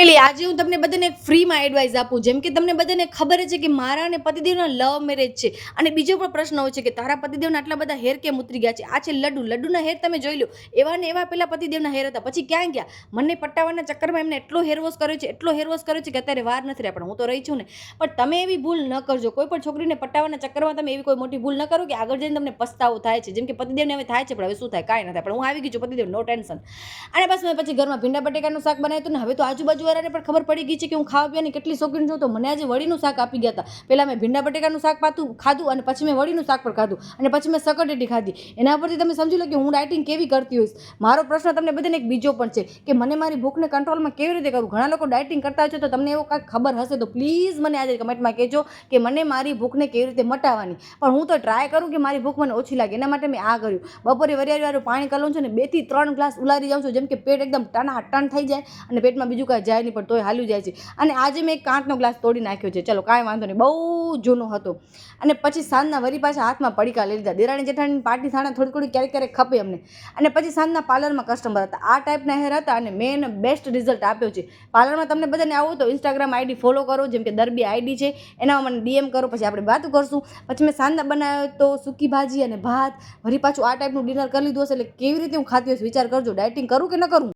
એટલે આજે હું તમને બધાને એક ફ્રીમાં એડવાઇસ આપું. જેમ કે તમને બધાને ખબર છે કે મારા અને પતિદેવના લવ મેરેજ છે અને બીજો પણ પ્રશ્ન હોય છે કે તારા પતિદેવના આટલા બધા હેર કેમ ઉતરી ગયા છે. આ છે લડ્ડુના હેર તમે જોઈ લો. એવા ને એવા પેલા પતિદેવના હેર હતા, પછી ક્યાં ગયા? મને પટાવવાના ચક્કરમાં એમને એટલો હેર વોશ કર્યો છે કે અત્યારે વાર નથી રહ્યા. પણ હું તો રહી છું ને. પણ તમે એવી ભૂલ ન કરજો. કોઈ પણ છોકરીને પટાવવાના ચક્કરમાં તમે એવી કોઈ મોટી ભૂલ ન કરો કે આગળ જઈને તમને પસ્તાવો થાય છે. જેમ કે પતિદેવને હવે થાય છે, પણ હવે શું થાય? કાંઈ ન થાય. પણ હું આવી ગઈ છું પતિદેવ, નો ટેન્શન. અને બસ મેં પછી ઘરમાં ભીંડા બટેકાનું શાક બનાવ્યું હતું ને હવે તો આજુબાજુ વાળાને પણ ખબર પડી ગઈ છે કે હું ખાવા પીવાની કેટલી શોખીન છું. તો મને આજે વડીનું શાક આપી ગયા હતા. પહેલાં મેં ભીંડા બટેકાનું શાક ખાધું અને પછી મેં વડીનું શાક પણ ખાધું અને પછી મેં સકટેટી ખાધી. એના પરથી તમે સમજી લો કે હું ડાયટિંગ કેવી કરતી હોઈશ. મારો પ્રશ્ન તમને બધાને એક બીજો પણ છે કે મને મારી ભૂખને કંટ્રોલમાં કેવી રીતે કરું. ઘણા લોકો ડાયટિંગ કરતા હોય છે, તો તમને એવો કાંઈક ખબર હશે તો પ્લીઝ મને આજે કમેન્ટમાં કહેજો કે મને મારી ભૂખને કેવી રીતે મટાવવાની. પણ હું તો ટ્રાય કરું કે મારી ભૂખ મને ઓછી લાગે. એના માટે મેં આ કર્યું. બપોરે વરિયાળીવાળું પાણી કરું છું ને 2 થી 3 ગ્લાસ ઉલારી જાઉં છું. જેમ કે પેટ એકદમ ટન થઈ જાય અને પેટમાં બીજું કાંઈ જાય નહીં, પણ તોય હાલ્યું જાય છે. અને આજે મેં એક કાચનો ગ્લાસ તોડી નાખ્યો છે. ચલો કાંઈ વાંધો નહીં, બહુ જૂનો હતો. અને પછી સાંજના વરી પાછા હાથમાં પડીકા લઈ લીધા. દેરાણી જેઠાણી પાર્ટી થાણા થોડી ક્યારેક ખપે અમને. અને પછી સાંજના પાર્લરમાં કસ્ટમર હતા. આ ટાઈપના હેર હતા અને મેં એને બેસ્ટ રિઝલ્ટ આપ્યો છે. પાર્લરમાં તમને બધાને આવું તો ઇન્સ્ટાગ્રામ આઈડી ફોલો કરો, જેમ કે દરબી આઈડી છે, એનામાં મને ડીએમ કરો, પછી આપણે વાતો કરશું. પછી મેં સાંજના બનાવ્યો તો સૂકી ભાજી અને ભાત. વરી પાછું આ ટાઈપનું ડિનર કરી લીધું હશે. એટલે કેવી રીતે હું ખાતી હશે વિચાર કરજો. ડાયટિંગ કરું કે ન કરું?